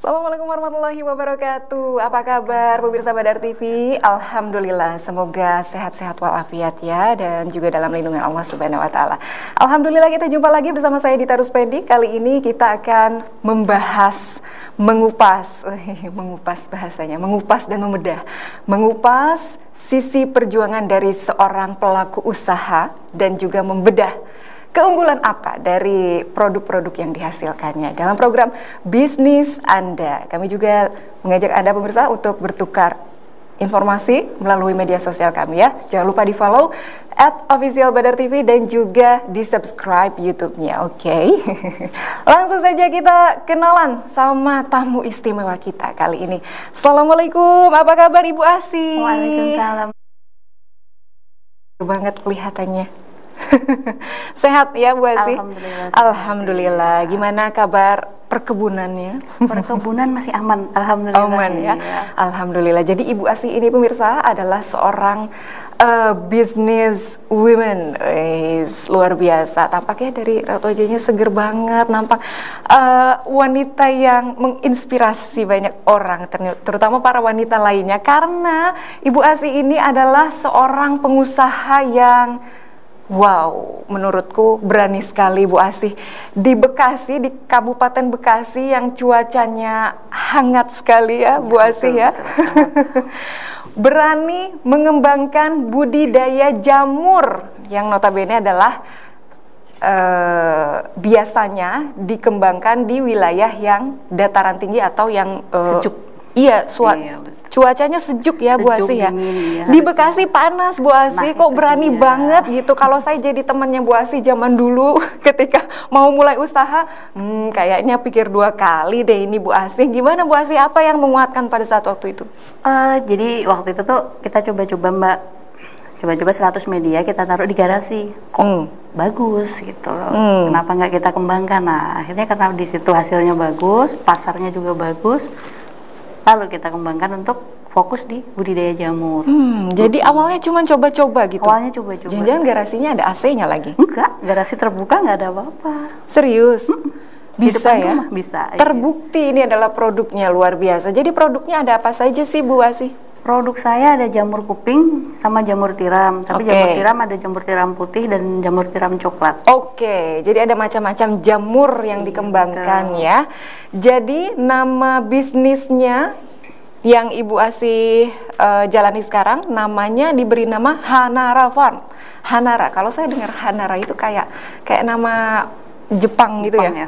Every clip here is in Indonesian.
Assalamualaikum warahmatullahi wabarakatuh. Apa kabar pemirsa Badar TV? Alhamdulillah, semoga sehat-sehat walafiat ya, dan juga dalam lindungan Allah Subhanahu wa taala. Alhamdulillah, kita jumpa lagi bersama saya Dita Ruspendi. Kali ini kita akan mengupas bahasanya, mengupas dan membedah. Mengupas sisi perjuangan dari seorang pelaku usaha dan juga membedah keunggulan apa dari produk-produk yang dihasilkannya. Dalam program Bisnis Anda, kami juga mengajak Anda pemirsa untuk bertukar informasi melalui media sosial kami ya. Jangan lupa di follow @officialbadartv dan juga di subscribe YouTube-nya. Oke. Langsung saja kita kenalan sama tamu istimewa kita kali ini. Assalamualaikum, apa kabar Ibu Asih? Waalaikumsalam. Banget kelihatannya. Sehat ya Bu Asih? Alhamdulillah. Alhamdulillah. Gimana kabar perkebunannya? Perkebunan masih aman, alhamdulillah. Aman ya. Iya. Alhamdulillah. Jadi Ibu Asih ini pemirsa adalah seorang business women, luar biasa. Tampaknya dari raut wajahnya seger banget, nampak wanita yang menginspirasi banyak orang, terutama para wanita lainnya. Karena Ibu Asih ini adalah seorang pengusaha yang wow, menurutku berani sekali Bu Asih. Di Bekasi, di Kabupaten Bekasi yang cuacanya hangat sekali ya Bu Asih ya. Berani mengembangkan budidaya jamur yang notabene adalah biasanya dikembangkan di wilayah yang dataran tinggi atau yang sejuk. Iya, cuacanya sejuk ya Bu Sejuk, Asih ya. dingin, ya, Di Bekasi panas Bu Asih, kok berani banget gitu. Kalau saya jadi temannya Bu Asih zaman dulu ketika mau mulai usaha, kayaknya pikir dua kali deh ini Bu Asih. Gimana Bu Asih, apa yang menguatkan pada saat waktu itu? Jadi waktu itu tuh kita coba-coba Mbak, coba-coba 100 media kita taruh di garasi. Kok bagus gitu loh. Kenapa nggak kita kembangkan? Nah, akhirnya karena di situ hasilnya bagus, pasarnya juga bagus. Lalu kita kembangkan untuk fokus di budidaya jamur. Jadi awalnya cuma coba-coba gitu? Awalnya coba-coba. Jangan-jangan garasinya ada AC-nya lagi? Enggak, garasi terbuka nggak ada apa-apa. Serius? Bisa ya? Rumah, bisa. Terbukti ini adalah produknya luar biasa. Jadi produknya ada apa saja sih Bu Asih? Produk saya ada jamur kuping sama jamur tiram. Tapi jamur tiram ada jamur tiram putih dan jamur tiram coklat. Oke, jadi ada macam-macam jamur yang dikembangkan ya. Jadi nama bisnisnya yang Ibu Asih jalani sekarang namanya diberi nama Hanara Farm. Hanara, kalau saya dengar Hanara itu kayak nama Jepang gitu ya.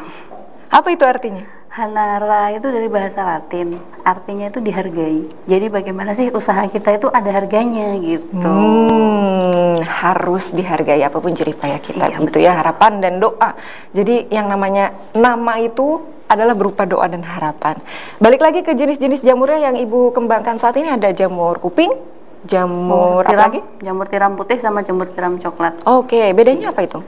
Apa itu artinya? Hanara itu dari bahasa Latin, artinya itu dihargai. Jadi bagaimana sih usaha kita itu ada harganya gitu. Harus dihargai apapun jerih payah kita, iya, gitu ya, harapan dan doa. Jadi yang namanya nama itu adalah berupa doa dan harapan. Balik lagi ke jenis-jenis jamurnya yang Ibu kembangkan saat ini, ada jamur kuping, jamur tiram, apa lagi? Jamur tiram putih sama jamur tiram coklat. Oke, bedanya apa itu?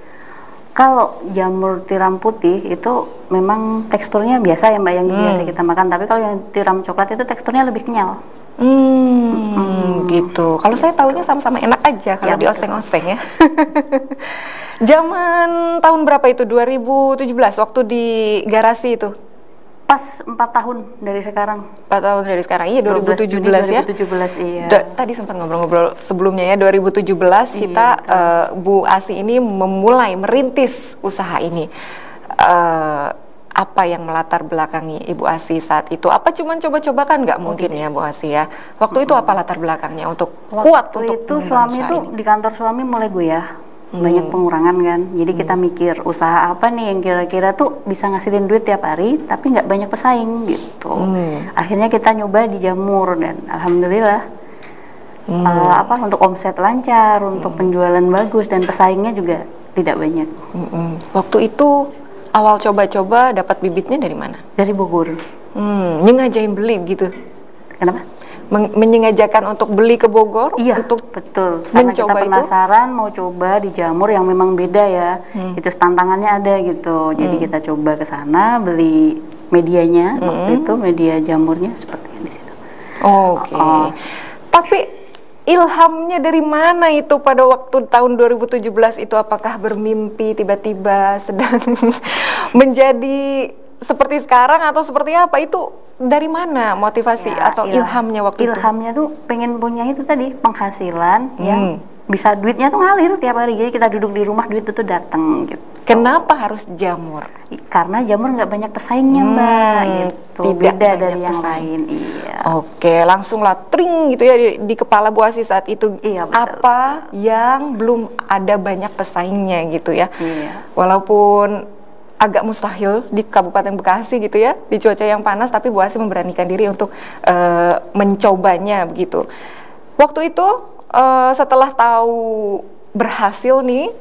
Kalau jamur tiram putih itu memang teksturnya biasa ya Mbak, yang biasa kita makan. Tapi kalau yang tiram coklat itu teksturnya lebih kenyal. Gitu. Kalau saya tahunya sama-sama enak aja kalau Ya, dioseng-oseng ya. Zaman tahun berapa itu? 2017 waktu di garasi itu? Pas 4 tahun dari sekarang. 4 tahun dari sekarang, iya 2017 ya. 2017 iya. Tadi sempat ngobrol-ngobrol sebelumnya ya, 2017 kita Bu Asih ini merintis usaha ini. Apa yang melatar belakangi Ibu Asih saat itu? Apa cuman coba-coba kan nggak mungkin ya Bu Asih ya? Waktu itu apa latar belakangnya untuk kuat untuk itu suami tuh di kantor suami mulai goyah. Banyak pengurangan kan, jadi kita mikir usaha apa nih yang kira-kira tuh bisa ngasilin duit tiap hari tapi nggak banyak pesaing gitu. Akhirnya kita nyoba di jamur dan alhamdulillah untuk omset lancar, untuk penjualan bagus dan pesaingnya juga tidak banyak. Waktu itu awal coba-coba dapat bibitnya dari mana? Dari Bogor. Nyengajain beli gitu? Kenapa? Menyengajakan untuk beli ke Bogor? Iya, untuk betul. Karena kita penasaran mau coba di jamur yang memang beda ya. Itu tantangannya ada gitu. Jadi kita coba ke sana beli medianya. Waktu itu media jamurnya seperti yang di situ. Oke. Tapi ilhamnya dari mana itu pada waktu tahun 2017 itu? Apakah bermimpi tiba-tiba sedang menjadi seperti sekarang atau seperti apa? Itu dari mana motivasi Ya, atau ilhamnya waktu itu? Ilhamnya tuh pengen punya itu tadi, penghasilan yang bisa duitnya tuh ngalir tiap hari. Jadi kita duduk di rumah duit itu datang gitu. Kenapa harus jamur? Karena jamur nggak banyak pesaingnya Mbak, gitu. Tidak Beda banyak dari yang pesaing. lain. Iya. Oke, langsung lah tring gitu ya di kepala Bu Asih saat itu. Iya, betul, Apa yang belum ada banyak pesaingnya gitu ya? Iya. Walaupun agak mustahil di Kabupaten Bekasi gitu ya, di cuaca yang panas, tapi Bu Asih memberanikan diri untuk mencobanya begitu. Waktu itu setelah tahu berhasil nih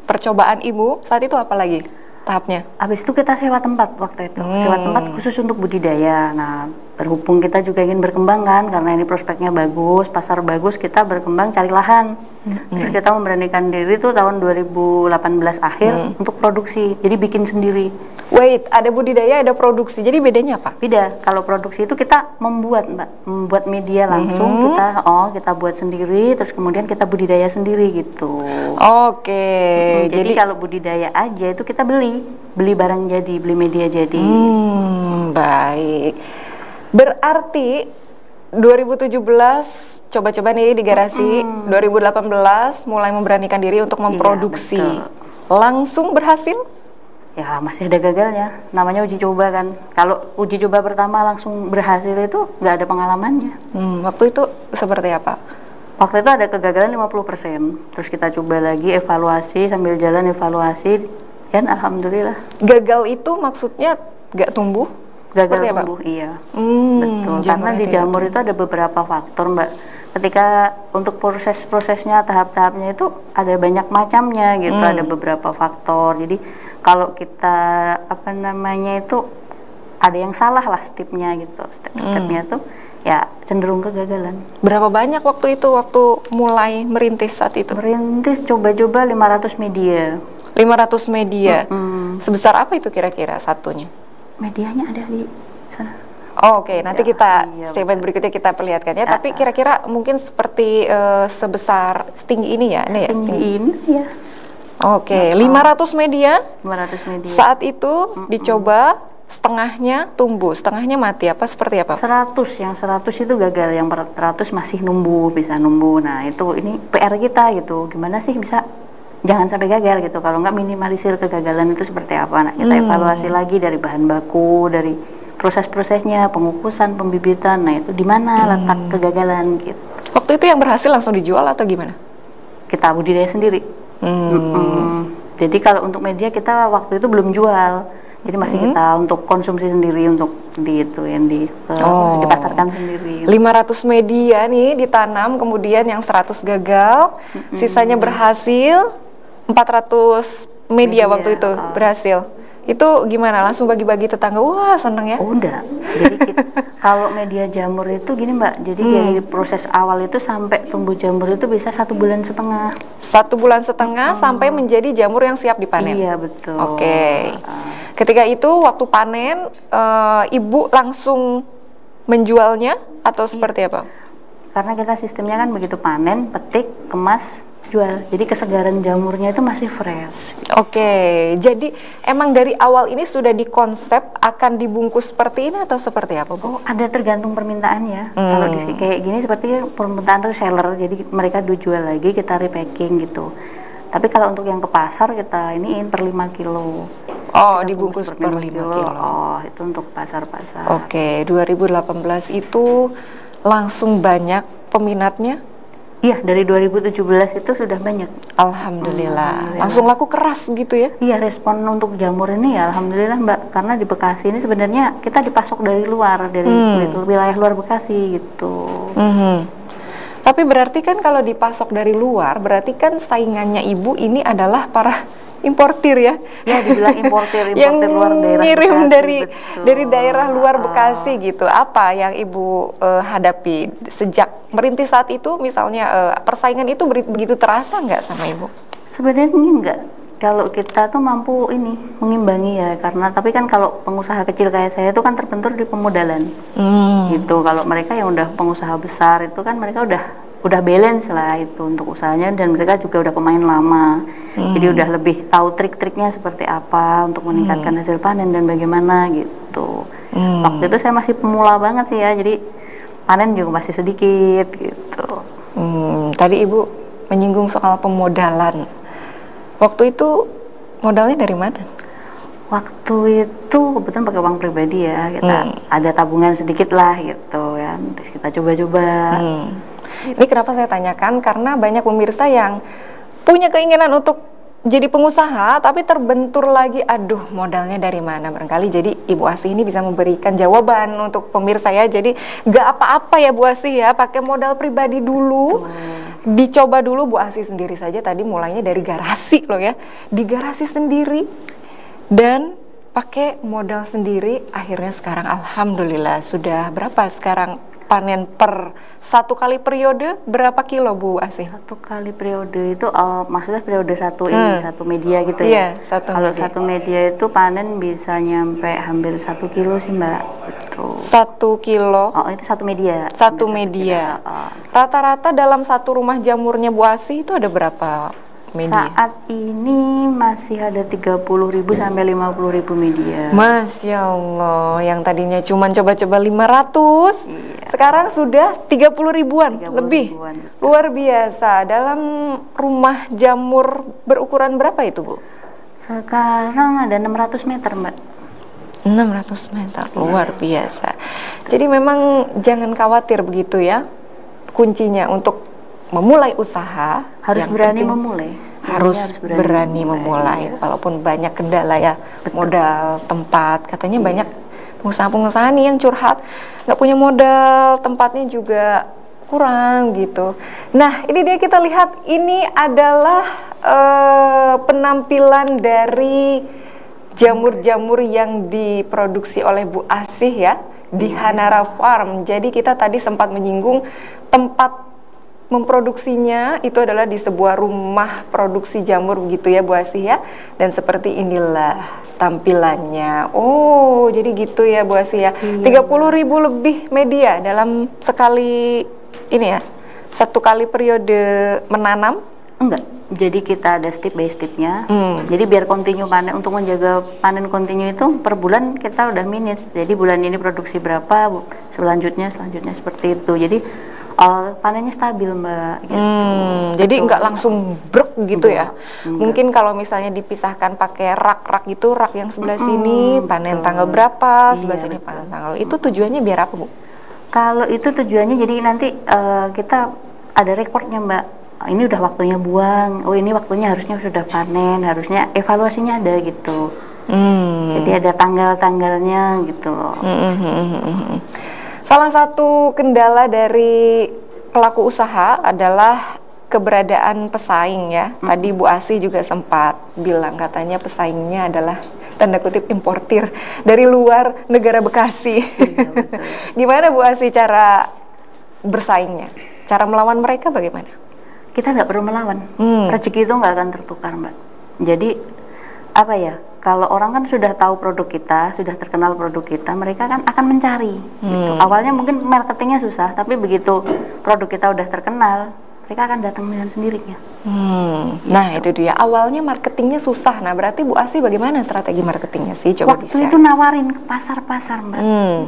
percobaan Ibu, saat itu apa lagi tahapnya? Habis itu kita sewa tempat waktu itu, sewa tempat khusus untuk budidaya. Nah, berhubung kita juga ingin berkembang kan, karena ini prospeknya bagus, pasar bagus, kita berkembang cari lahan. Terus kita memberanikan diri tuh tahun 2018 akhir untuk produksi, jadi bikin sendiri. Wait, ada budidaya, ada produksi, jadi bedanya apa? Beda, kalau produksi itu kita membuat Mbak, membuat media langsung, kita buat sendiri, terus kemudian kita budidaya sendiri gitu. Oke, Jadi kalau budidaya aja itu kita beli barang jadi, beli media jadi. Baik. Berarti 2017 coba-coba nih di garasi, 2018 mulai memberanikan diri untuk memproduksi. Iya, Langsung berhasil? Ya masih ada gagalnya, namanya uji coba kan. Kalau uji coba pertama langsung berhasil itu nggak ada pengalamannya. Waktu itu seperti apa? Waktu itu ada kegagalan 50%, terus kita coba lagi evaluasi, sambil jalan evaluasi, dan alhamdulillah. Gagal itu maksudnya nggak tumbuh? Gagal Seperti apa? tumbuh, iya. jamur Betul, karena di itu ya. jamur itu ada beberapa faktor Mbak. Ketika untuk prosesnya, tahap-tahapnya itu ada banyak macamnya gitu, ada beberapa faktor. Jadi kalau kita itu ada yang salah lah stepnya gitu, step-stepnya tuh ya cenderung kegagalan. Berapa banyak waktu itu, waktu mulai merintis saat itu? Merintis coba-coba 500 media. 500 media. Sebesar apa itu kira-kira satunya? Medianya ada di sana. Oh, oke, nanti Ya, kita iya, segmen berikutnya kita perlihatkan ya. Tapi kira-kira mungkin seperti sebesar setinggi ini ya, ini ya. Tinggi ini ya. Oke, 500 media. 500 media. Saat itu dicoba, setengahnya tumbuh, setengahnya mati, apa seperti apa? 100 itu gagal, yang 100 masih numbuh, bisa numbuh. Nah itu ini PR kita gitu, gimana sih bisa jangan sampai gagal gitu, kalau nggak minimalisir kegagalan itu seperti apa. Nah kita evaluasi lagi dari bahan baku, dari proses-prosesnya, pengukusan, pembibitan. Nah itu di mana letak kegagalan gitu. Waktu itu yang berhasil langsung dijual atau gimana? Kita budidaya sendiri. Jadi kalau untuk media kita waktu itu belum jual, jadi masih kita untuk konsumsi sendiri, untuk dipasarkan sendiri. 500 media nih ditanam, kemudian yang 100 gagal, sisanya berhasil, 400 media waktu itu berhasil. Itu gimana? Langsung bagi-bagi tetangga? Wah, seneng ya? Oh, enggak. Jadi kalau media jamur itu gini Mbak, jadi dari proses awal itu sampai tumbuh jamur itu bisa 1,5 bulan. 1,5 bulan sampai menjadi jamur yang siap dipanen? Iya, betul. Oke. Ketika itu waktu panen, Ibu langsung menjualnya atau seperti apa? Karena kita sistemnya kan begitu, panen, petik, kemas, jual. Jadi kesegaran jamurnya itu masih fresh. Oke, jadi emang dari awal ini sudah dikonsep akan dibungkus seperti ini atau seperti apa, Bu? Oh, ada tergantung permintaan ya. Kalau di kayak gini seperti permintaan reseller, jadi mereka jual lagi, kita repacking gitu. Tapi kalau untuk yang ke pasar kita iniin per 5 kilo. Oh, Kita dibungkus per 5 kilo. Oh, itu untuk pasar-pasar. Oke, 2018 itu langsung banyak peminatnya? Iya, dari 2017 itu sudah banyak. Alhamdulillah. Langsung laku keras gitu ya? Iya, respon untuk jamur ini ya alhamdulillah Mbak, karena di Bekasi ini sebenarnya kita dipasok dari luar, dari wilayah luar Bekasi gitu. Tapi berarti kan kalau dipasok dari luar, berarti kan saingannya Ibu ini adalah para importir ya? Ya, dibilang importir yang luar daerah ngirim Bekasi, dari daerah luar Bekasi gitu. Apa yang Ibu hadapi sejak merintis saat itu? Misalnya persaingan itu begitu terasa nggak sama Ibu? Sebenarnya enggak. Kalau kita tuh mampu ini mengimbangi ya, karena tapi kan kalau pengusaha kecil kayak saya itu kan terbentur di pemodalan. Gitu. Kalau mereka yang udah pengusaha besar itu kan mereka udah udah balance lah itu untuk usahanya, dan mereka juga udah pemain lama. Jadi udah lebih tahu trik-triknya seperti apa untuk meningkatkan hasil panen dan bagaimana gitu. Waktu itu saya masih pemula banget sih ya, jadi panen juga masih sedikit gitu. Tadi Ibu menyinggung soal pemodalan. Waktu itu modalnya dari mana? Waktu itu kebetulan pakai uang pribadi ya, kita ada tabungan sedikit lah gitu ya, terus kita coba-coba. Ini kenapa saya tanyakan, karena banyak pemirsa yang punya keinginan untuk jadi pengusaha tapi terbentur lagi, aduh modalnya dari mana. Barangkali jadi Ibu Asih ini bisa memberikan jawaban untuk pemirsa ya. Jadi gak apa-apa ya Bu Asih ya, pakai modal pribadi dulu. Dicoba dulu Bu Asih sendiri saja, tadi mulainya dari garasi loh ya, di garasi sendiri dan pakai modal sendiri. Akhirnya sekarang alhamdulillah sudah berapa sekarang panen per satu kali periode, berapa kilo Bu Asih? Satu kali periode itu maksudnya periode satu ini satu media gitu ya? Iya, kalau satu media itu panen bisa nyampe hampir 1 kilo sih Mbak. Gitu. 1 kilo? Oh itu satu media. Satu media. Rata-rata dalam satu rumah jamurnya Bu Asih itu ada berapa media? Saat ini masih ada 30.000 sampai 50.000 media. Masya Allah, yang tadinya cuma coba-coba 500, sekarang sudah 30 ribuan lebih. Luar biasa. Dalam rumah jamur berukuran berapa itu Bu? Sekarang ada 600 meter Mbak. 600 meter, luar biasa. Jadi memang jangan khawatir begitu ya. Kuncinya untuk memulai usaha harus berani memulai. Harus berani memulai, walaupun banyak kendala ya. Betul. Modal, tempat, katanya banyak pengusaha-pengusaha nih yang curhat nggak punya modal, tempatnya juga kurang gitu. Nah ini dia, kita lihat ini adalah penampilan dari jamur-jamur yang diproduksi oleh Bu Asih ya di Hanara Farm. Jadi kita tadi sempat menyinggung tempat memproduksinya itu adalah di sebuah rumah produksi jamur begitu ya Bu Asih ya. Dan seperti inilah tampilannya. Oh jadi gitu ya Bu Asih ya. 30.000 lebih media dalam sekali ini ya, satu kali periode menanam? Enggak, jadi kita ada step by stepnya. Jadi biar kontinu panen, untuk menjaga panen kontinu itu per bulan kita udah manage. Jadi bulan ini produksi berapa, selanjutnya seperti itu. Jadi panennya stabil Mbak gitu. Jadi nggak langsung brek gitu ya. Mungkin kalau misalnya dipisahkan pakai rak-rak gitu, rak yang sebelah sini panen tanggal berapa, sebelah sini panen tanggal. Itu tujuannya biar apa Bu? Kalau itu tujuannya jadi nanti kita ada rekornya Mbak. Ini udah waktunya buang, oh ini waktunya harusnya sudah panen, harusnya evaluasinya ada gitu. Jadi ada tanggal-tanggalnya gitu loh. Salah satu kendala dari pelaku usaha adalah keberadaan pesaing ya. Tadi Bu Asih juga sempat bilang katanya pesaingnya adalah tanda kutip importir dari luar negara Bekasi. Gimana Bu Asih cara bersaingnya? Cara melawan mereka bagaimana? Kita nggak perlu melawan. Rezeki itu nggak akan tertukar Mbak. Jadi apa ya? Kalau orang kan sudah tahu produk kita, sudah terkenal produk kita, mereka kan akan mencari. Gitu. Awalnya mungkin marketingnya susah, tapi begitu produk kita udah terkenal, mereka akan datang dengan sendirinya. Gitu. Nah itu dia, awalnya marketingnya susah. Nah berarti Bu Asih bagaimana strategi marketingnya sih? Coba waktu itu nawarin ke pasar-pasar Mbak,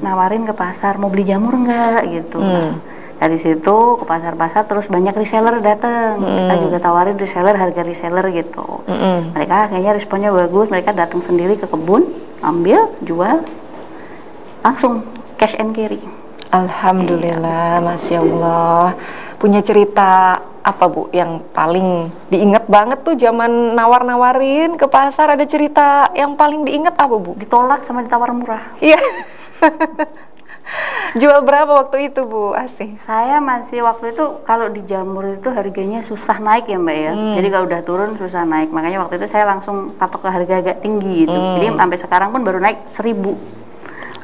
nawarin ke pasar, mau beli jamur nggak gitu. Nah, dari situ ke pasar-pasar terus banyak reseller datang. Kita juga tawarin reseller, harga reseller gitu. Mereka kayaknya responnya bagus, mereka datang sendiri ke kebun, ambil, jual, langsung cash and carry. Alhamdulillah, Masya Allah. Punya cerita apa Bu yang paling diingat banget tuh zaman nawar-nawarin ke pasar? Ada cerita yang paling diingat apa Bu? Ditolak sama ditawar murah. Iya. Jual berapa waktu itu Bu Asih? Saya masih waktu itu kalau di jamur itu harganya susah naik ya Mbak ya. Jadi kalau udah turun susah naik. Makanya waktu itu saya langsung patok ke harga agak tinggi gitu. Jadi sampai sekarang pun baru naik 1.000.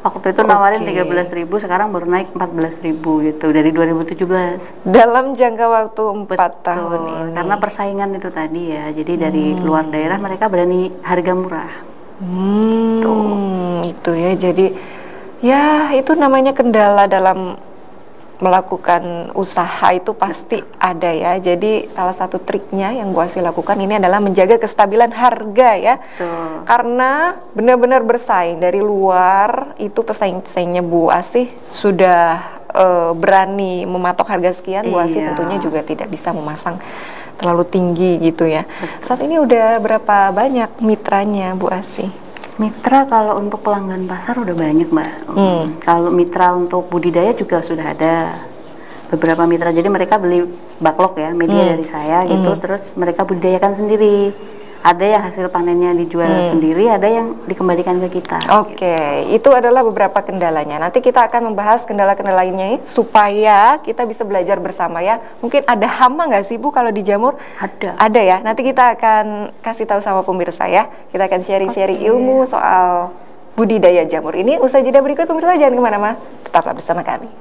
Waktu itu nawarin 13.000, sekarang baru naik 14.000 gitu dari 2017. Dalam jangka waktu 4 tahun ini. Karena persaingan itu tadi ya. Jadi dari luar daerah mereka berani harga murah. Itu ya, jadi ya itu namanya kendala dalam melakukan usaha itu pasti ada ya. Jadi salah satu triknya yang Bu Asih lakukan ini adalah menjaga kestabilan harga ya. Betul. Karena benar-benar bersaing dari luar, itu pesaing-pesaingnya Bu Asih sudah berani mematok harga sekian. Bu Asih Iya. tentunya juga tidak bisa memasang terlalu tinggi gitu ya. Saat ini udah berapa banyak mitranya Bu Asih? Mitra kalau untuk pelanggan pasar udah banyak, Mbak. Kalau mitra untuk budidaya juga sudah ada beberapa mitra. Jadi mereka beli backlog ya, media dari saya gitu, terus mereka budidayakan sendiri. Ada yang hasil panennya dijual sendiri, ada yang dikembalikan ke kita. Oke, itu adalah beberapa kendalanya. Nanti kita akan membahas kendala-kendala lainnya supaya kita bisa belajar bersama ya. Mungkin ada hama nggak sih Bu kalau di jamur? Ada. Ada ya. Nanti kita akan kasih tahu sama pemirsa ya. Kita akan sharing-sharing ilmu soal budidaya jamur ini. Usai jeda berikut pemirsa, jangan kemana-mana. Tetaplah bersama kami.